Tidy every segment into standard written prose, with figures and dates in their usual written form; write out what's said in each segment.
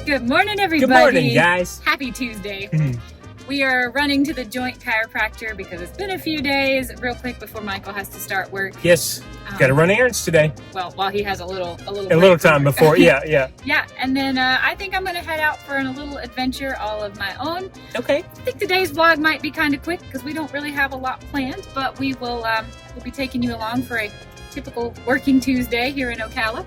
Good morning, everybody. Good morning, guys. Happy Tuesday. We are running to the joint chiropractor because it's been a few days, real quick before Michael has to start work. Yes, got to run errands today. Well, while he has a little time before, yeah. Yeah, and then I think I'm going to head out for a little adventure all of my own. Okay. I think today's vlog might be kind of quick because we don't really have a lot planned, but we will we'll be taking you along for a typical working Tuesday here in Ocala.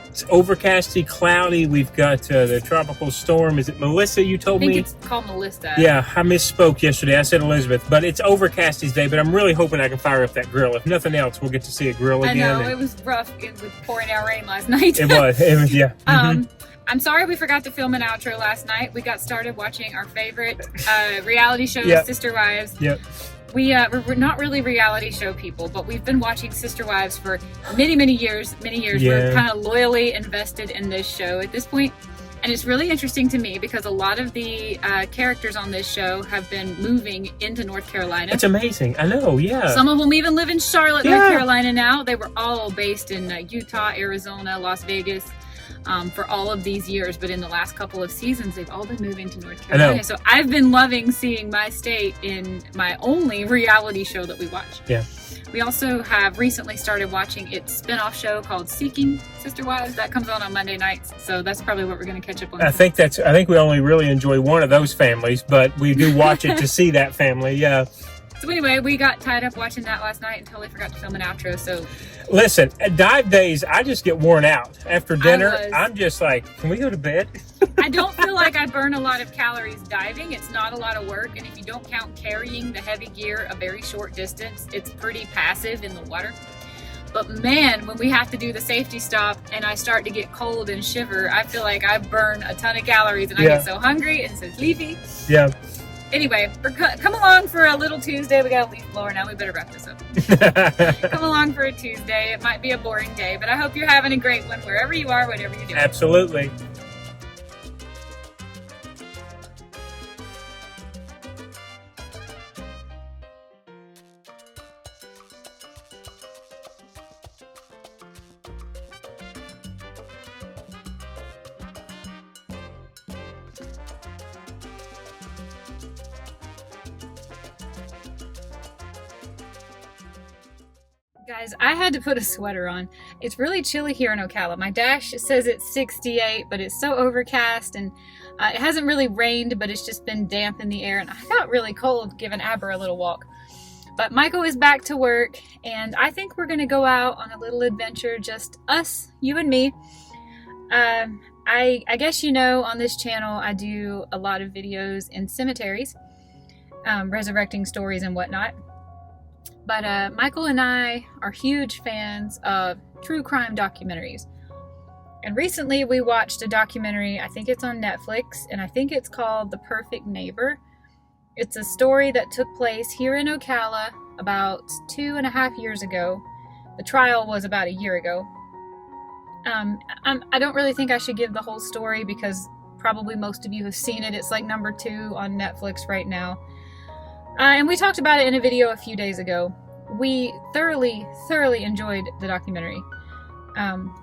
It's overcasty, cloudy. We've got the tropical storm. Is it Melissa you told me? I think it's called Melissa. Yeah, I misspoke yesterday. I said Elizabeth, but it's overcast today, but I'm really hoping I can fire up that grill. If nothing else, we'll get to see a grill again. I know, it was rough with pouring out rain last night. It was, yeah. I'm sorry we forgot to film an outro last night. We got started watching our favorite reality show, Sister Wives. Yep. We're not really reality show people, but we've been watching Sister Wives for many years. Yeah. We're kind of loyally invested in this show at this point. And it's really interesting to me because a lot of the characters on this show have been moving into North Carolina. It's amazing. I know, yeah. Some of them even live in Charlotte, North Carolina now. They were all based in Utah, Arizona, Las Vegas. For all of these years, but in the last couple of seasons, they've all been moving to North Carolina. So I've been loving seeing my state in my only reality show that we watch. Yeah. We also have recently started watching its spin-off show called Seeking Sister Wives. That comes on Monday nights, so that's probably what we're going to catch up on. I think we only really enjoy one of those families, but we do watch it to see that family. Yeah. So anyway, we got tied up watching that last night and totally forgot to film an outro. So listen, at dive days, I just get worn out after dinner. I'm just like, can we go to bed? I don't feel like I burn a lot of calories diving. It's not a lot of work, and if you don't count carrying the heavy gear a very short distance, it's pretty passive in the water. But man, when we have to do the safety stop and I start to get cold and shiver, I feel like I burn a ton of calories and I get so hungry and so sleepy. Yeah. Anyway, come along for a little Tuesday. We got a leaf blower now. We better wrap this up. Come along for a Tuesday. It might be a boring day, but I hope you're having a great one wherever you are, whatever you're doing. Absolutely. Guys, I had to put a sweater on. It's really chilly here in Ocala. My dash says it's 68, but it's so overcast and it hasn't really rained, but it's just been damp in the air. And I got really cold giving Aber a little walk. But Michael is back to work and I think we're going to go out on a little adventure, just us, you and me. I guess you know on this channel I do a lot of videos in cemeteries, resurrecting stories and whatnot. But Michael and I are huge fans of true crime documentaries. And recently we watched a documentary, I think it's on Netflix, and I think it's called The Perfect Neighbor. It's a story that took place here in Ocala about 2.5 years ago. The trial was about a year ago. I don't really think I should give the whole story because probably most of you have seen it. It's like number 2 on Netflix right now. And we talked about it in a video a few days ago. We thoroughly enjoyed the documentary.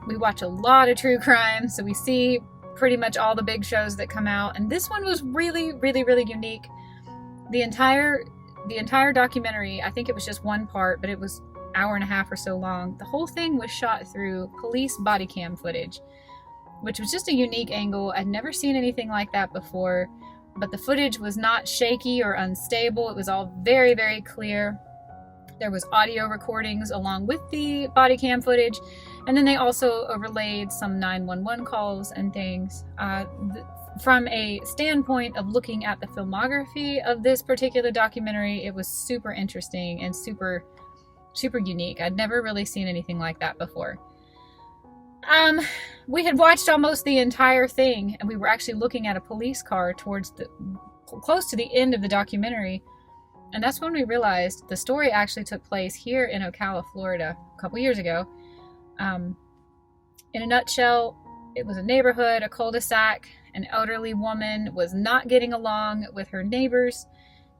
We watch a lot of true crime, so we see pretty much all the big shows that come out. And this one was really unique. The entire documentary, I think it was just one part, but it was an hour and a half or so long. The whole thing was shot through police body cam footage, which was just a unique angle. I'd never seen anything like that before. But the footage was not shaky or unstable. It was all very clear. There was audio recordings along with the body cam footage. And then they also overlaid some 911 calls and things. From a standpoint of looking at the filmography of this particular documentary, it was super interesting and super unique. I'd never really seen anything like that before. We had watched almost the entire thing, and we were actually looking at a police car towards close to the end of the documentary, and that's when we realized the story actually took place here in Ocala, Florida, a couple years ago. In a nutshell, it was a neighborhood, a cul-de-sac. An elderly woman was not getting along with her neighbors.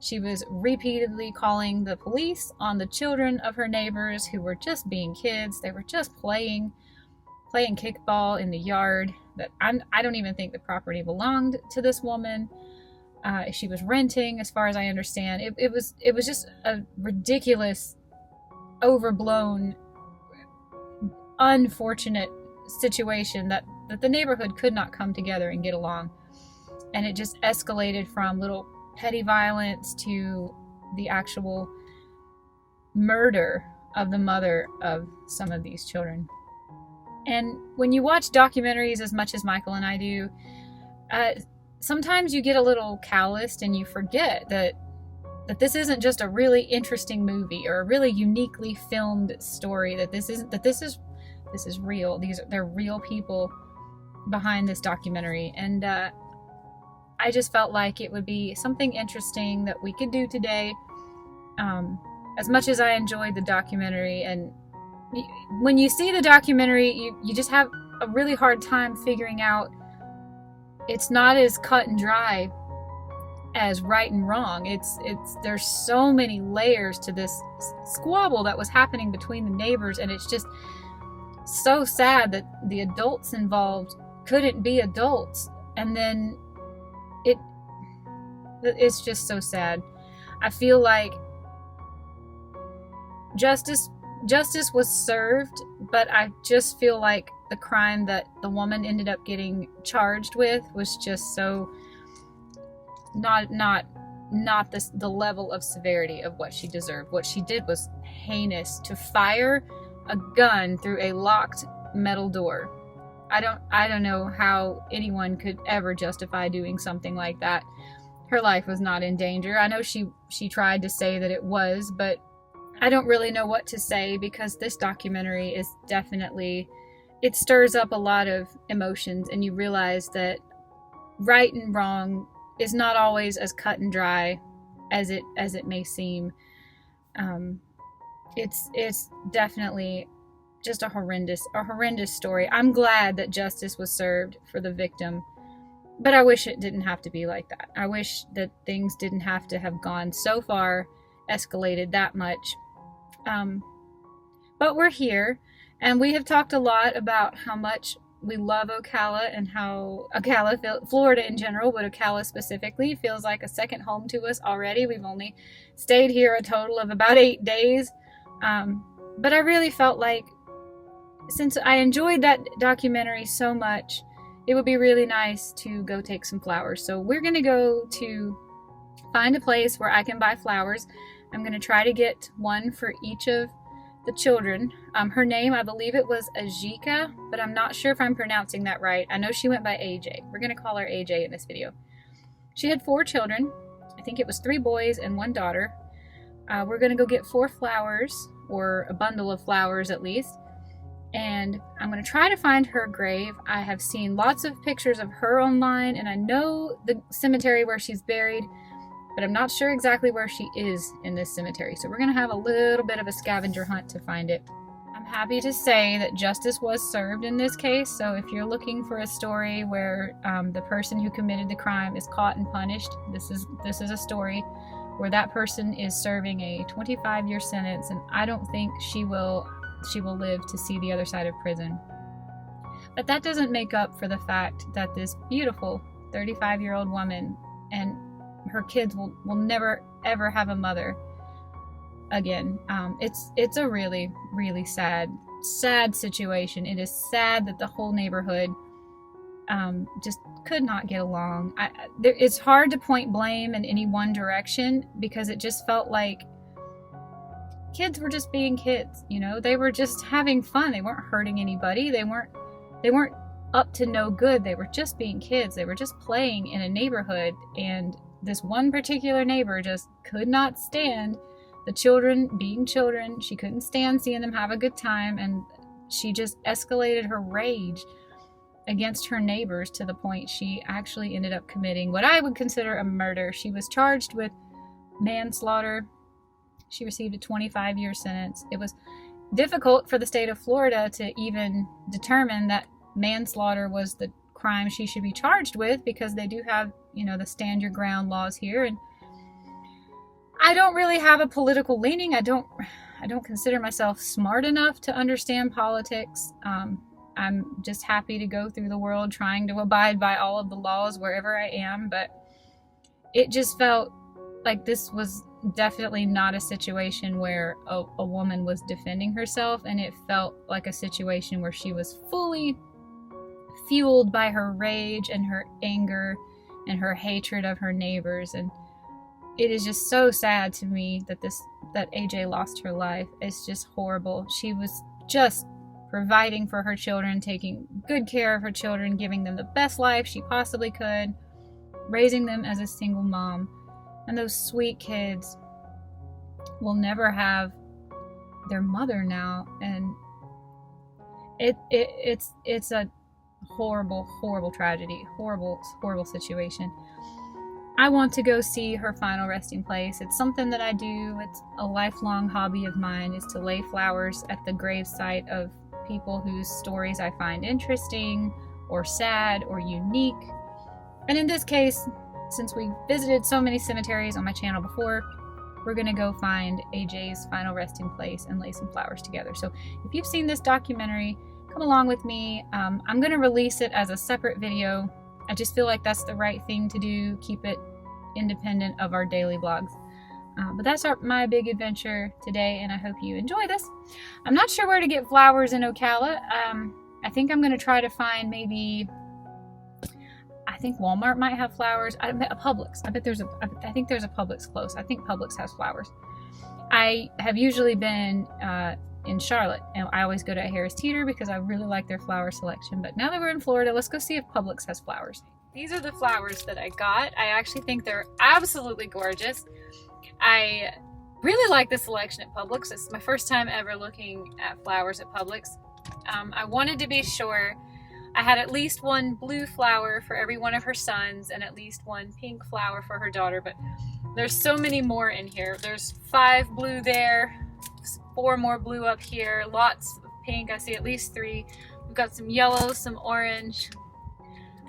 She was repeatedly calling the police on the children of her neighbors who were just being kids. They were just playing. playing kickball in the yard. That I don't even think the property belonged to this woman. She was renting, as far as I understand. It was just a ridiculous, overblown, unfortunate situation that the neighborhood could not come together and get along. And it just escalated from little petty violence to the actual murder of the mother of some of these children. And when you watch documentaries as much as Michael and I do, sometimes you get a little calloused and you forget that this isn't just a really interesting movie or a really uniquely filmed story. That this is real. They're real people behind this documentary. And I just felt like it would be something interesting that we could do today. As much as I enjoyed the documentary, and when you see the documentary, you just have a really hard time figuring out it's not as cut and dry as right and wrong. There's so many layers to this squabble that was happening between the neighbors, and it's just so sad that the adults involved couldn't be adults. And then it's just so sad. I feel like justice was served, but I just feel like the crime that the woman ended up getting charged with was just so not the level of severity of what she deserved. What she did was heinous. To fire a gun through a locked metal door. I don't know how anyone could ever justify doing something like that. Her life was not in danger. I know she tried to say that it was, but I don't really know what to say, because this documentary is definitely, it stirs up a lot of emotions, and you realize that right and wrong is not always as cut and dry as it may seem. It's definitely just a horrendous story. I'm glad that justice was served for the victim, but I wish it didn't have to be like that. I wish that things didn't have to have gone so far, escalated that much. But we're here, and we have talked a lot about how much we love Ocala, and how Ocala, Florida in general, but Ocala specifically, feels like a second home to us already. We've only stayed here a total of about 8 days. But I really felt like, since I enjoyed that documentary so much, it would be really nice to go take some flowers. So we're going to go to find a place where I can buy flowers. I'm going to try to get one for each of the children. Her name, I believe it was Ajika, but I'm not sure if I'm pronouncing that right. I know she went by AJ. We're going to call her AJ in this video. She had 4 children. I think it was 3 boys and 1 daughter. We're going to go get 4 flowers, or a bundle of flowers at least. And I'm going to try to find her grave. I have seen lots of pictures of her online, and I know the cemetery where she's buried, but I'm not sure exactly where she is in this cemetery. So we're going to have a little bit of a scavenger hunt to find it. I'm happy to say that justice was served in this case. So if you're looking for a story where the person who committed the crime is caught and punished, this is a story where that person is serving a 25-year sentence, and I don't think she will live to see the other side of prison. But that doesn't make up for the fact that this beautiful 35-year-old woman and her kids will never ever have a mother again. It's a really, really sad situation. It is sad that the whole neighborhood just could not get along. It's hard to point blame in any one direction, because it just felt like kids were just being kids, you know? They were just having fun. They weren't hurting anybody. They weren't up to no good. They were just being kids. They were just playing in a neighborhood, and this one particular neighbor just could not stand the children being children. She couldn't stand seeing them have a good time, and she just escalated her rage against her neighbors to the point she actually ended up committing what I would consider a murder. She was charged with manslaughter. She received a 25-year sentence. It was difficult for the state of Florida to even determine that manslaughter was the crime she should be charged with, because they do have, the stand your ground laws here. And I don't really have a political leaning. I don't consider myself smart enough to understand politics. I'm just happy to go through the world trying to abide by all of the laws wherever I am, but it just felt like this was definitely not a situation where a woman was defending herself, and it felt like a situation where she was fully fueled by her rage and her anger and her hatred of her neighbors. And it is just so sad to me that AJ lost her life. It's just horrible. She was just providing for her children, taking good care of her children, giving them the best life she possibly could, raising them as a single mom. And those sweet kids will never have their mother now, and it's a horrible tragedy, horrible situation. I want to go see her final resting place. It's something that I do. It's a lifelong hobby of mine, is to lay flowers at the gravesite of people whose stories I find interesting or sad or unique. And in this case, since we visited so many cemeteries on my channel before, we're gonna go find AJ's final resting place and lay some flowers together. So if you've seen this documentary, come along with me. I'm gonna release it as a separate video. I just feel like that's the right thing to do. Keep it independent of our daily vlogs. But that's my big adventure today, and I hope you enjoy this. I'm not sure where to get flowers in Ocala. I think I'm gonna try to find maybe, I think Walmart might have flowers. I bet a Publix. I think there's a Publix close. I think Publix has flowers. I have usually been in Charlotte, and I always go to Harris Teeter because I really like their flower selection. But now that we're in Florida, let's go see if Publix has flowers. These are the flowers that I got. I actually think they're absolutely gorgeous. I really like the selection at Publix. It's my first time ever looking at flowers at Publix. I wanted to be sure I had at least one blue flower for every one of her sons and at least one pink flower for her daughter, but there's so many more in here. There's 5 blue there, 4 more blue up here, lots of pink. I see at least 3. We've got some yellow, some orange.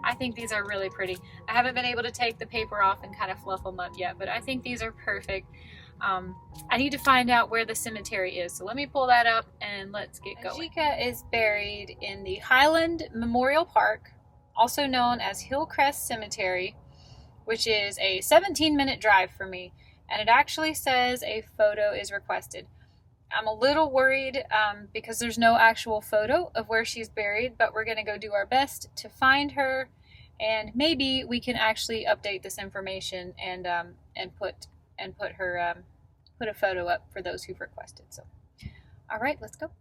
I think these are really pretty. I haven't been able to take the paper off and kind of fluff them up yet, but I think these are perfect. I need to find out where the cemetery is, so let me pull that up and let's get going. Ajika is buried in the Highland Memorial Park, also known as Hillcrest Cemetery, which is a 17-minute drive for me, and it actually says a photo is requested. I'm a little worried because there's no actual photo of where she's buried, but we're going to go do our best to find her, and maybe we can actually update this information and put a photo up for those who've requested. So, all right, let's go.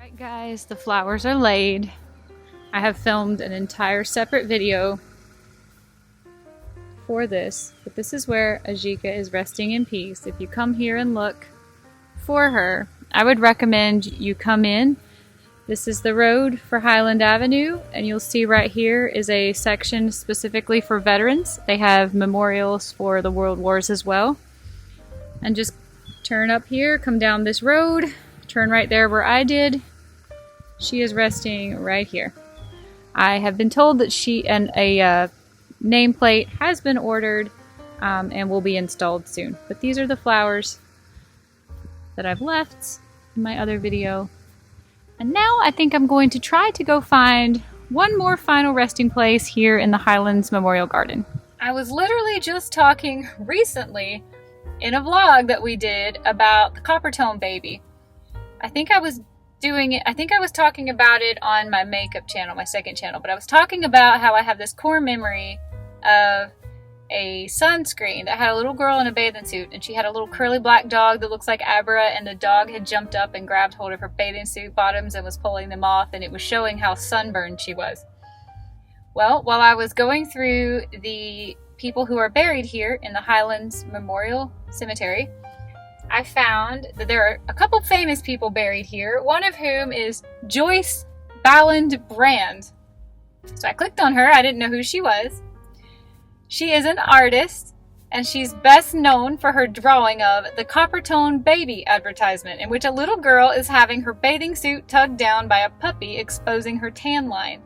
Alright guys, the flowers are laid. I have filmed an entire separate video for this, but this is where Ajika is resting in peace. If you come here and look for her, I would recommend you come in. This is the road for Highland Avenue, and you'll see right here is a section specifically for veterans. They have memorials for the World Wars as well. And just turn up here, come down this road, turn right there where I did. She is resting right here. I have been told that a nameplate has been ordered and will be installed soon. But these are the flowers that I've left in my other video. And now I think I'm going to try to go find one more final resting place here in the Highlands Memorial Garden. I was literally just talking recently in a vlog that we did about the Coppertone baby. I think I was talking about it on my makeup channel, my second channel, but I was talking about how I have this core memory of a sunscreen that had a little girl in a bathing suit, and she had a little curly black dog that looks like Abra, and the dog had jumped up and grabbed hold of her bathing suit bottoms and was pulling them off, and it was showing how sunburned she was. Well, while I was going through the people who are buried here in the Highlands Memorial Cemetery, I found that there are a couple famous people buried here, one of whom is Joyce Balland Brand. So I clicked on her. I didn't know who she was. She is an artist, and she's best known for her drawing of the Coppertone baby advertisement, in which a little girl is having her bathing suit tugged down by a puppy, exposing her tan line.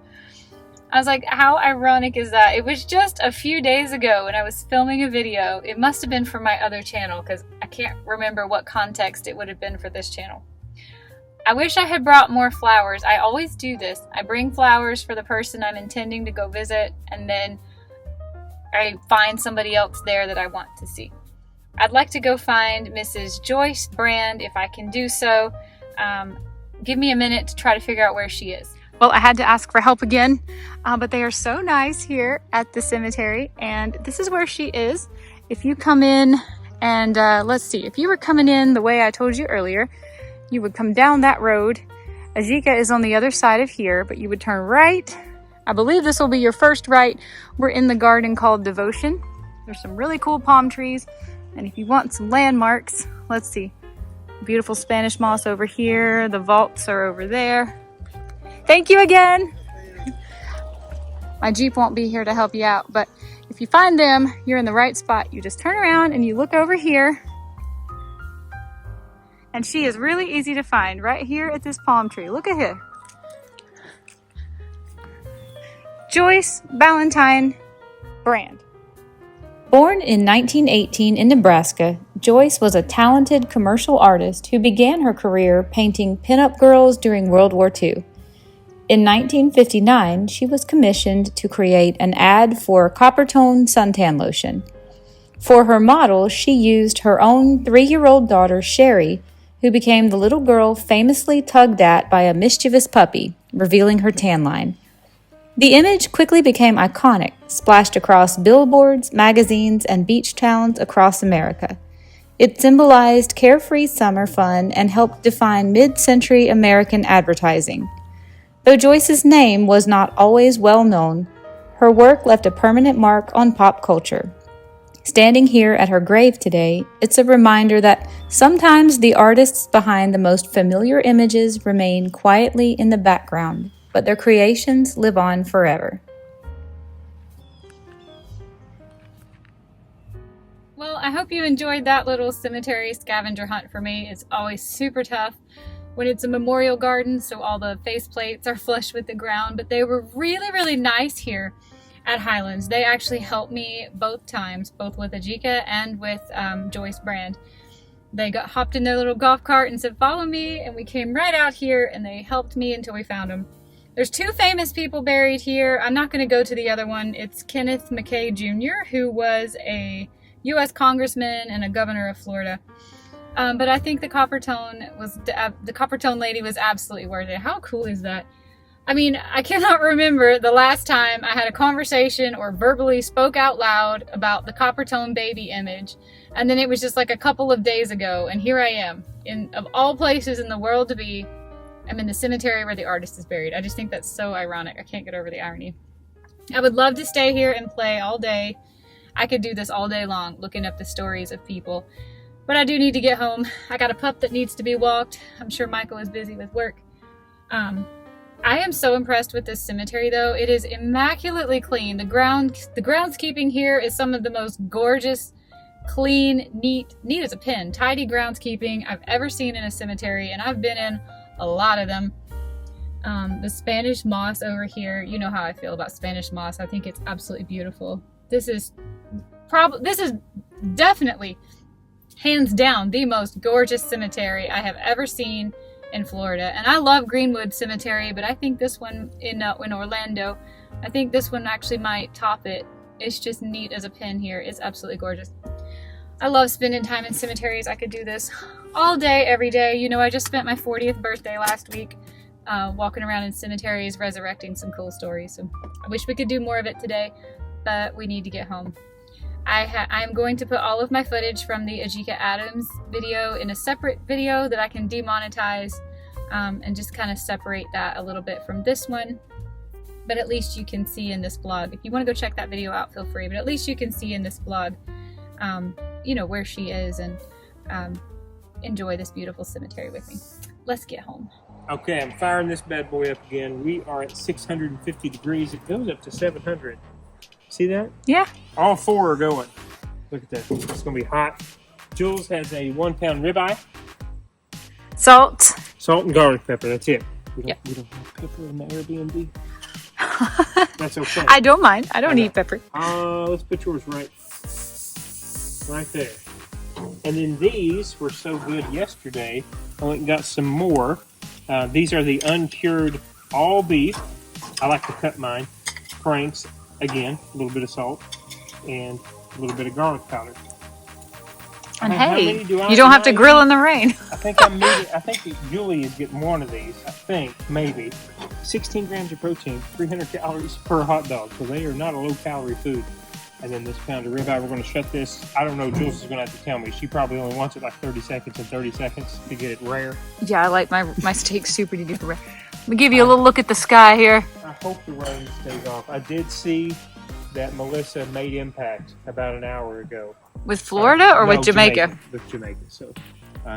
I was like, how ironic is that? It was just a few days ago when I was filming a video. It must have been for my other channel, because I can't remember what context it would have been for this channel. I wish I had brought more flowers. I always do this. I bring flowers for the person I'm intending to go visit, and then I find somebody else there that I want to see. I'd like to go find Mrs. Joyce Brand if I can do so. Give me a minute to try to figure out where she is. Well, I had to ask for help again, but they are so nice here at the cemetery, and this is where she is. If you come in and let's see, if you were coming in the way I told you earlier, you would come down that road. Ajika is on the other side of here, but you would turn right. I believe this will be your first right. We're in the garden called Devotion. There's some really cool palm trees, and if you want some landmarks, let's see. Beautiful Spanish moss over here. The vaults are over there. Thank you again. My Jeep won't be here to help you out, but if you find them, you're in the right spot. You just turn around and you look over here. And she is really easy to find right here at this palm tree. Look at her. Joyce Ballantyne Brand. Born in 1918 in Nebraska, Joyce was a talented commercial artist who began her career painting pinup girls during World War II. In 1959, she was commissioned to create an ad for Coppertone suntan lotion. For her model, she used her own 3-year-old daughter, Sherry, who became the little girl famously tugged at by a mischievous puppy, revealing her tan line. The image quickly became iconic, splashed across billboards, magazines, and beach towns across America. It symbolized carefree summer fun and helped define mid-century American advertising. Though Joyce's name was not always well known, her work left a permanent mark on pop culture. Standing here at her grave today, it's a reminder that sometimes the artists behind the most familiar images remain quietly in the background, but their creations live on forever. Well, I hope you enjoyed that little cemetery scavenger hunt for me. It's always super tough when it's a memorial garden, so all the faceplates are flush with the ground, but they were really, really nice here at Highlands. They actually helped me both times, both with Ajika and with Joyce Brand. They hopped in their little golf cart and said, follow me, and we came right out here, and they helped me until we found them. There's 2 famous people buried here. I'm not going to go to the other one. It's Kenneth McKay Jr., who was a U.S. congressman and a governor of Florida. But I think the Coppertone lady was absolutely worth it. How cool is that? I mean, I cannot remember the last time I had a conversation or verbally spoke out loud about the Coppertone baby image. And then it was just like a couple of days ago, and here I am, of all places in the world to be, I'm in the cemetery where the artist is buried. I just think that's so ironic. I can't get over the irony. I would love to stay here and play all day. I could do this all day long, looking up the stories of people. But I do need to get home. I got a pup that needs to be walked. I'm sure Michael is busy with work. I am so impressed with this cemetery, though. It is immaculately clean. The groundskeeping here is some of the most gorgeous, clean, neat as a pin, tidy groundskeeping I've ever seen in a cemetery, and I've been in a lot of them. The Spanish moss over here, you know how I feel about Spanish moss. I think it's absolutely beautiful. This is definitely, hands down, the most gorgeous cemetery I have ever seen in Florida. And I love Greenwood Cemetery, but I think this one in Orlando, I think this one actually might top it. It's just neat as a pin here. It's absolutely gorgeous. I love spending time in cemeteries. I could do this all day, every day. You know, I just spent my 40th birthday last week walking around in cemeteries, resurrecting some cool stories. So I wish we could do more of it today, but we need to get home. I'm going to put all of my footage from the Ajika Adams video in a separate video that I can demonetize and just kind of separate that a little bit from this one. But at least you can see in this blog. If you want to go check that video out, feel free. But at least you can see in this blog, you know, where she is and enjoy this beautiful cemetery with me. Let's get home. Okay, I'm firing this bad boy up again. We are at 650 degrees. It goes up to 700. See that? Yeah. All four are going. Look at that. It's going to be hot. Jules has a 1 pound ribeye. Salt. Salt and garlic pepper. That's it. We Yep. don't have pepper in the Airbnb. That's okay. I don't mind. I don't eat pepper. Let's put yours right there. And then these were so good yesterday. I went and got some more. These are the uncured all beef. I like to cut mine. Franks. Again, a little bit of salt and a little bit of garlic powder. And hey, you don't have to grill in the rain. I think that Julie is getting one of these. I think, maybe. 16 grams of protein, 300 calories per hot dog. So they are not a low-calorie food. And then this pound of ribeye, we're going to shut this. I don't know, Jules is going to have to tell me. She probably only wants it like 30 seconds and 30 seconds to get it rare. Yeah, I like my steak super duper rare. Let me give you a little look at the sky here. I hope the rain stays off. I did see that Melissa made impact about an hour ago. With Florida or No, with Jamaica? With Jamaica. So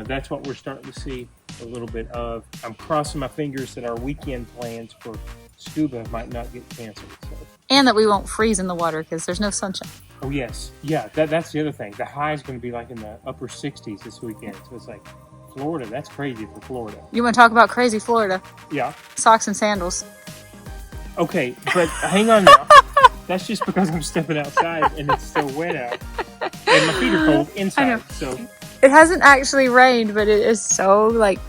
that's what we're starting to see a little bit of. I'm crossing my fingers that our weekend plans for scuba might not get canceled. So. And that we won't freeze in the water because there's no sunshine. Oh, yes. Yeah, that's the other thing. The high is going to be like in the upper 60s this weekend. So it's like, Florida, that's crazy for Florida. You want to talk about crazy Florida? Yeah. Socks and sandals. Okay, but hang on now. That's just because I'm stepping outside and it's still wet out. And my feet are cold inside. So it hasn't actually rained, but it is so like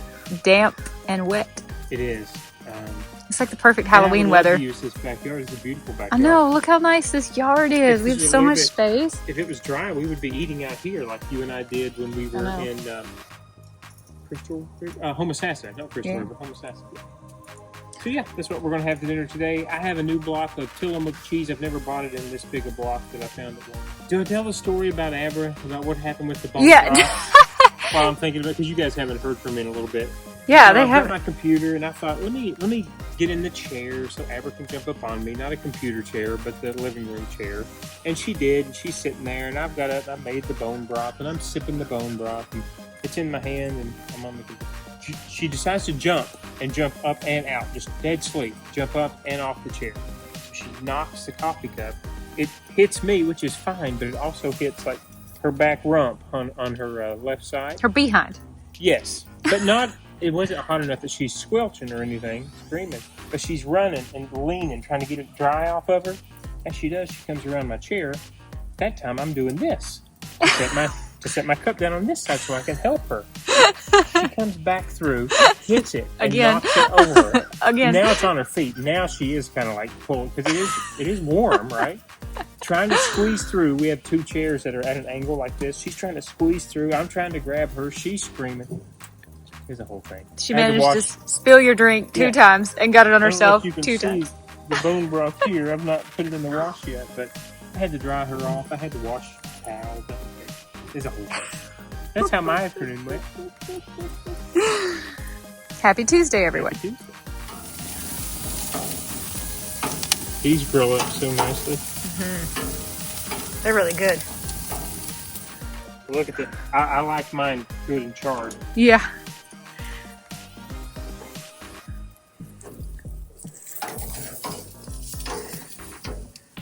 damp and wet. It is. It's like the perfect Halloween weather. Use this backyard. It's a beautiful backyard. I know. Look how nice this yard is. We have so much space. If it was dry, we would be eating out here like you and I did when we were in Crystal, Homosassa. Not Crystal, but Homosassa. Yeah. So yeah, that's what we're going to have for dinner today. I have a new block of Tillamook cheese. I've never bought it in this big a block that I found at one. Do I tell the story about Abra, about what happened with the bone broth? While I'm thinking about it, because you guys haven't heard from me in a little bit. Yeah, so they I've have. got my computer, and I thought, let me get in the chair so Abra can jump up on me. Not a computer chair, but the living room chair. And she did. And she's sitting there, and I've got it. I made the bone broth, and I'm sipping the bone broth, and it's in my hand, and I'm on the computer. She decides to jump up and out, just dead sleep, jump up and off the chair. So she knocks the coffee cup. It hits me, which is fine, but it also hits like her back rump on her left side. Her behind. Yes, but not. It wasn't hot enough that she's squelching or anything, screaming. But she's running and leaning, trying to get it dry off of her. As she does, she comes around my chair. That time, I'm doing this to set my cup down on this side so I can help her. She comes back through, hits it, and knocks it over. Again. Now it's on her feet. Now she is kind of like pulled because it is warm, right? Trying to squeeze through. We have two chairs that are at an angle like this. She's trying to squeeze through. I'm trying to grab her. She's screaming. Here's the whole thing. She managed to spill your drink two times and got it on herself you can 2 times. The bone broth here. I've not put it in the wash yet, but I had to dry her off. I had to wash towels. There's a whole thing. That's how my afternoon went. Happy Tuesday, everyone. Happy Tuesday. These grill up so nicely. They're really good. Look at that. I like mine good and charred. Yeah.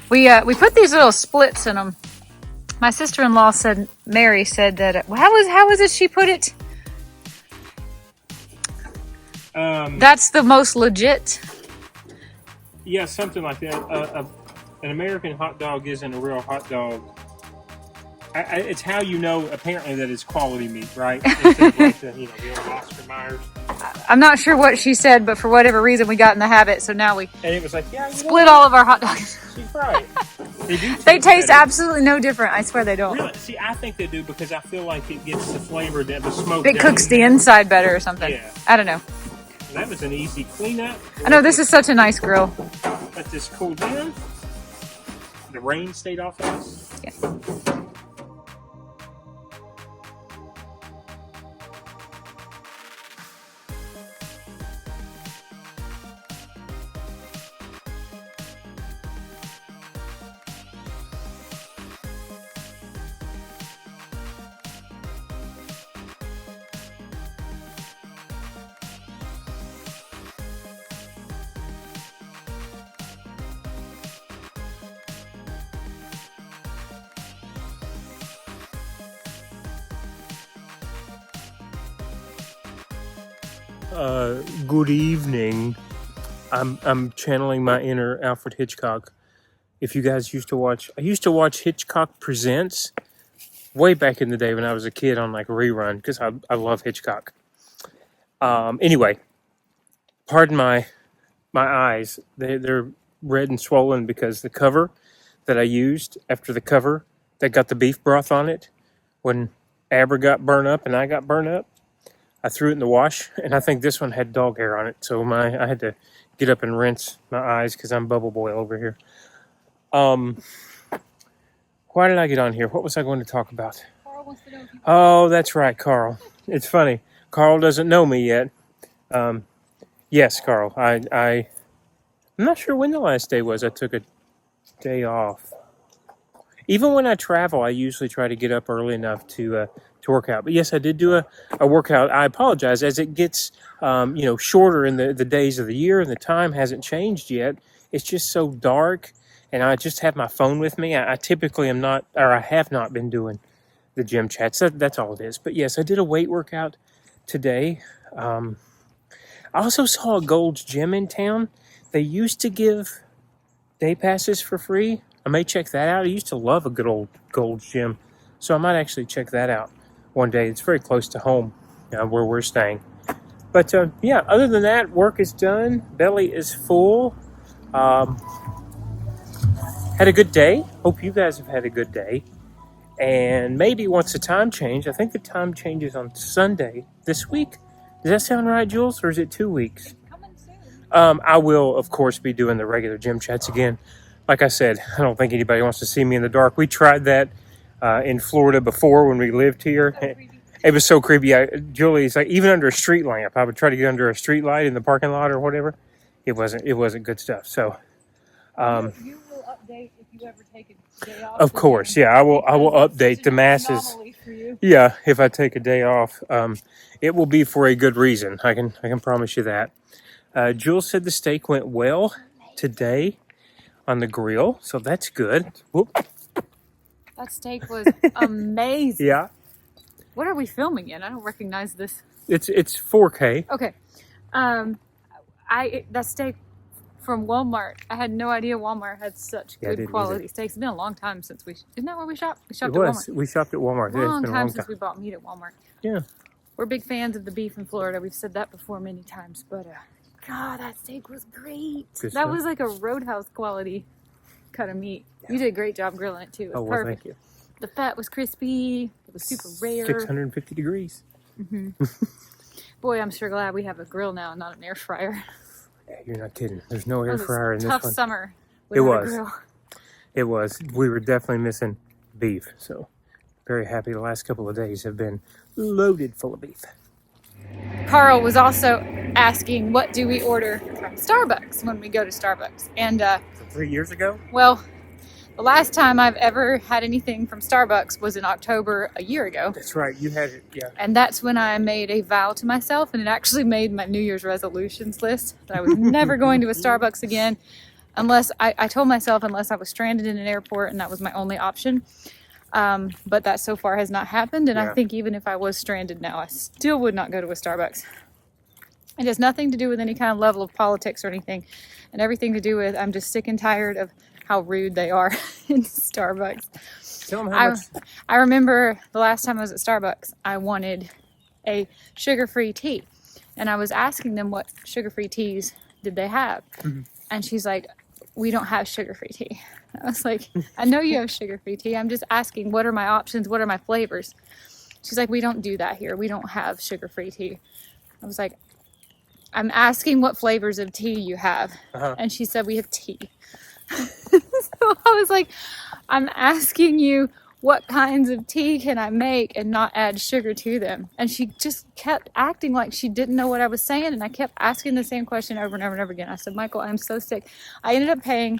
We put these little splits in them. My sister-in-law said, Mary said that, how was it she put it? That's the most legit. Yeah, something like that. An American hot dog isn't a real hot dog. It's how you know, apparently, that it's quality meat, right? Instead of like the old Oscar Myers. I'm not sure what she said, but for whatever reason, we got in the habit. So now we And it was like, yeah, split all of our hot dogs. She's right. They do. They taste better. absolutely no different. I swear they don't. Really? See, I think they do because I feel like it gets the flavor, the smoke. It cooks the inside better or something. Yeah. I don't know. That was an easy cleanup. I know this is such a nice grill. Let this cool down. The rain stayed off of us. Yeah. Good evening. I'm channeling my inner Alfred Hitchcock. If you guys I used to watch Hitchcock Presents way back in the day when I was a kid on like rerun because I love Hitchcock. Anyway, pardon my eyes. They're red and swollen because the cover that I used after the cover that got the beef broth on it when Aber got burned up and I got burned up. I threw it in the wash, and I think this one had dog hair on it, so I had to get up and rinse my eyes because I'm bubble boy over here. Why did I get on here? What was I going to talk about? Carl wants to know if you... Oh, that's right, Carl. It's funny. Carl doesn't know me yet. Yes, Carl. I'm not sure when the last day was. I took a day off. Even when I travel, I usually try to get up early enough to work out. But yes, I did do a workout. I apologize. As it gets shorter in the days of the year and the time hasn't changed yet, it's just so dark. And I just have my phone with me. I typically am not, or I have not been doing the gym chats. That's all it is. But yes, I did a weight workout today. I also saw a Gold's Gym in town. They used to give day passes for free. I may check that out. I used to love a good old Gold's Gym. So I might actually check that out one day. It's very close to home where we're staying. But yeah, other than that, work is done. Belly is full. Had a good day. Hope you guys have had a good day. And maybe once the time change, I think the time changes on Sunday this week. Does that sound right, Jules? Or is it 2 weeks? Coming soon. I will, of course, be doing the regular gym chats again. Like I said, I don't think anybody wants to see me in the dark. We tried that in Florida before when we lived here. It was so creepy. Julie's like, even under a street lamp, I would try to get under a street light in the parking lot or whatever. It wasn't good stuff. So, You will update if you ever take a day off. of course, yeah, I will update the masses. Yeah, if I take a day off, it will be for a good reason. I can promise you that. Jules said the steak went well today on the grill, so that's good. Whoop. That steak was amazing. Yeah, What are we filming in? I don't recognize this. it's 4K. Okay. That steak from Walmart. I had no idea Walmart had such Yeah, I good didn't quality steaks. It's been a long time since isn't that where we shopped? We shopped at Walmart. We shopped at Walmart. Yeah, it's Long been a time long since time. we bought meat at Walmart. Yeah. We're big fans of the beef in Florida. We've said that before many times, but God, that steak was great. Good That stuff. was like a roadhouse quality cut of meat. You did a great job grilling it too. It was Oh, well, perfect. thank you. The fat was crispy. It was super rare. 650 degrees. Boy, I'm sure glad we have a grill now and not an air fryer. Yeah, you're not kidding. There's no air It was fryer in a this tough one. summer It without a was. grill. It was. We were definitely missing beef. So very happy the last couple of days have been loaded full of beef. Carl was also asking what do we order from Starbucks when we go to Starbucks. And From 3 years ago? well, the last time I've ever had anything from Starbucks was in October a year ago. That's right. You had it. Yeah. And that's when I made a vow to myself, and it actually made my New Year's resolutions list that I was never going to a Starbucks again unless I told myself unless I was stranded in an airport and that was my only option. But that so far has not happened, and I think even if I was stranded now, I still would not go to a Starbucks. It has nothing to do with any kind of level of politics or anything, and everything to do with I'm just sick and tired of how rude they are in Starbucks. Tell them how much. I remember the last time I was at Starbucks, I wanted a sugar-free tea, and I was asking them what sugar-free teas did they have, and she's like, we don't have sugar-free tea. I was like, I know you have sugar-free tea. I'm just asking, what are my options? What are my flavors? She's like, we don't do that here. We don't have sugar-free tea. I was like, I'm asking what flavors of tea you have. And she said, we have tea. So I was like, I'm asking you what kinds of tea can I make and not add sugar to them? And she just kept acting like she didn't know what I was saying. And I kept asking the same question over and over and over again. I said, Michael, I'm so sick. I ended up paying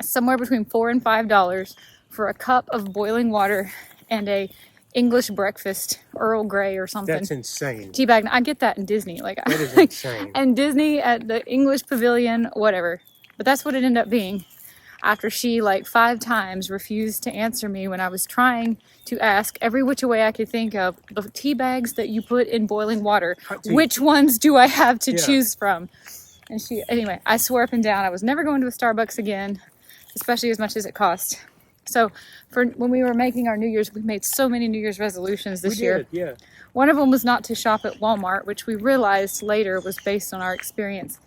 somewhere between $4 and $5 for a cup of boiling water and a English breakfast, Earl Grey or something. That's insane. Tea bag. I get that in Disney. Like that is insane. And Disney at the English Pavilion, whatever. But that's what it ended up being. After she like 5 times refused to answer me when I was trying to ask every which way I could think of the tea bags that you put in boiling water. Which ones do I have to choose from? And anyway, I swore up and down I was never going to a Starbucks again, especially as much as it cost. So for when we were making our New Year's, we made so many New Year's resolutions this year. Yeah. One of them was not to shop at Walmart, which we realized later was based on our experience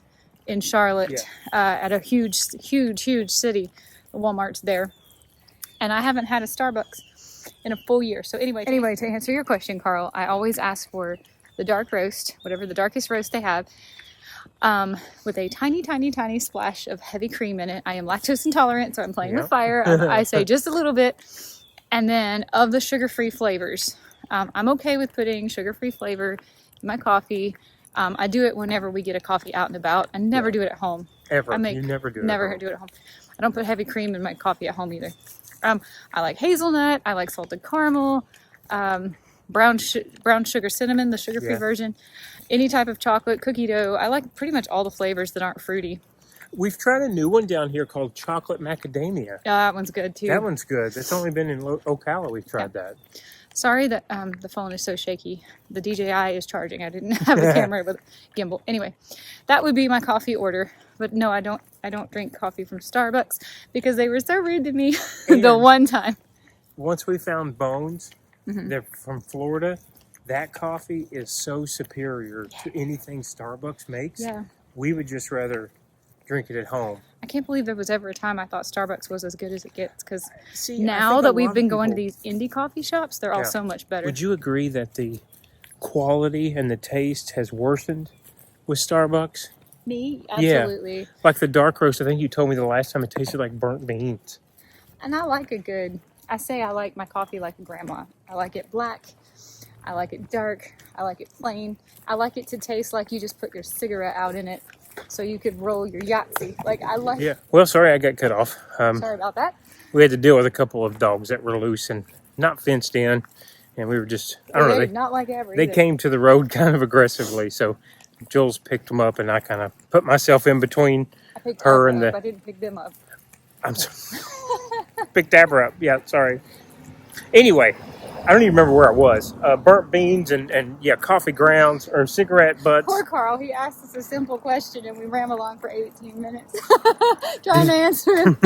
in Charlotte at a huge city. The Walmart's there. And I haven't had a Starbucks in a full year. So anyway, to answer your question, Carl, I always ask for the dark roast, whatever the darkest roast they have, with a tiny splash of heavy cream in it. I am lactose intolerant, so I'm playing with fire. I say just a little bit. And then of the sugar-free flavors, I'm okay with putting sugar-free flavor in my coffee. I do it whenever we get a coffee out and about. I never do it at home. Ever. You never do it Never do it at home. I don't put heavy cream in my coffee at home either. I like hazelnut. I like salted caramel, brown sugar cinnamon, the sugar-free version. Any type of chocolate, cookie dough. I like pretty much all the flavors that aren't fruity. We've tried a new one down here called chocolate macadamia. That one's good too. That one's good. It's only been in Ocala we've tried that. Sorry that the phone is so shaky. The DJI is charging. I didn't have a camera with gimbal. Anyway, that would be my coffee order. But no, I don't drink coffee from Starbucks because they were so rude to me the one time. Once we found Bones, they're from Florida. That coffee is so superior to anything Starbucks makes. Yeah. We would just rather drink it at home. I can't believe there was ever a time I thought Starbucks was as good as it gets, because now that we've been going to these indie coffee shops, they're all so much better. Would you agree that the quality and the taste has worsened with Starbucks? Me? Absolutely. Yeah. Like the dark roast, I think you told me the last time it tasted like burnt beans. And I like I like my coffee like a grandma. I like it black. I like it dark. I like it plain. I like it to taste like you just put your cigarette out in it so you could roll your Yahtzee. Like, I like... Yeah. Well, sorry I got cut off. Sorry about that. We had to deal with a couple of dogs that were loose and not fenced in. And we were just... I don't know. They did not like Avery. They came to the road kind of aggressively. So Jules picked them up and I kind of put myself in between her and I didn't pick them up. I'm sorry. Picked Abra up. Yeah, sorry. Anyway... I don't even remember where I was. Burnt beans and coffee grounds or cigarette butts. Poor Carl. He asked us a simple question and we ran along for 18 minutes trying to answer it.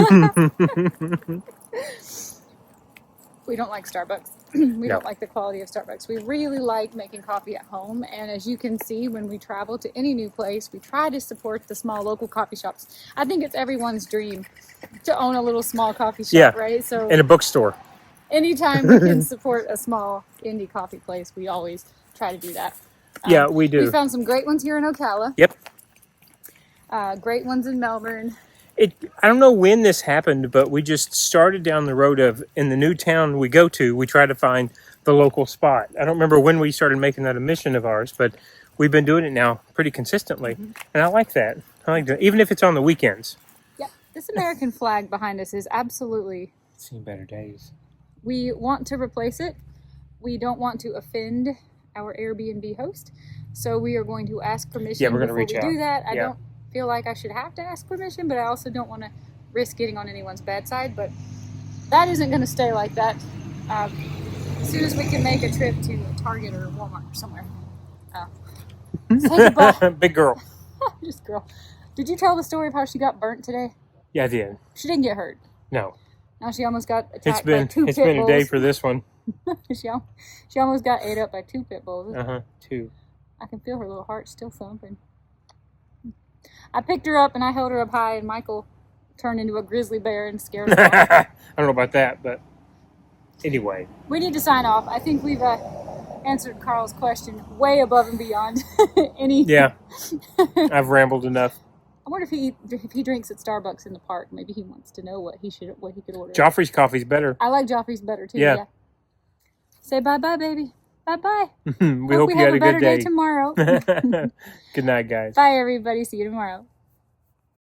We don't like Starbucks. We don't like the quality of Starbucks. We really like making coffee at home. And as you can see, when we travel to any new place, we try to support the small local coffee shops. I think it's everyone's dream to own a little small coffee shop, right? So in a bookstore. Anytime we can support a small indie coffee place, we always try to do that. Yeah, we do. We found some great ones here in Ocala. Yep. Great ones in Melbourne. I don't know when this happened, but we just started down the road in the new town we go to, we try to find the local spot. I don't remember when we started making that a mission of ours, but we've been doing it now pretty consistently, and I like that. I like that, even if it's on the weekends. Yep. This American flag behind us is absolutely... Seen better days. We want to replace it. We don't want to offend our Airbnb host, so we are going to ask permission we're gonna before reach we out. do that. I Yeah. don't feel like I should have to ask permission, but I also don't want to risk getting on anyone's bad side. But that isn't going to stay like that. As soon as we can make a trip to Target or Walmart or somewhere. Say goodbye. Big girl. Just girl. Did you tell the story of how she got burnt today? Yeah, I did. She didn't get hurt. No. Now she almost got attacked It's been by two it's pit been bulls. a day for this one. She almost got ate up by two pit bulls. 2. I can feel her little heart still thumping. I picked her up and I held her up high, and Michael turned into a grizzly bear and scared her off. I don't know about that, but anyway. We need to sign off. I think we've answered Carl's question way above and beyond any. Yeah. I've rambled enough. I wonder if he drinks at Starbucks in the park. Maybe he wants to know what he could order. Joffrey's coffee's better. I like Joffrey's better too. Yeah. Say bye-bye, baby. Bye-bye. We hope you had have a a better good day. day tomorrow. Good night, guys. Bye, everybody. See you tomorrow.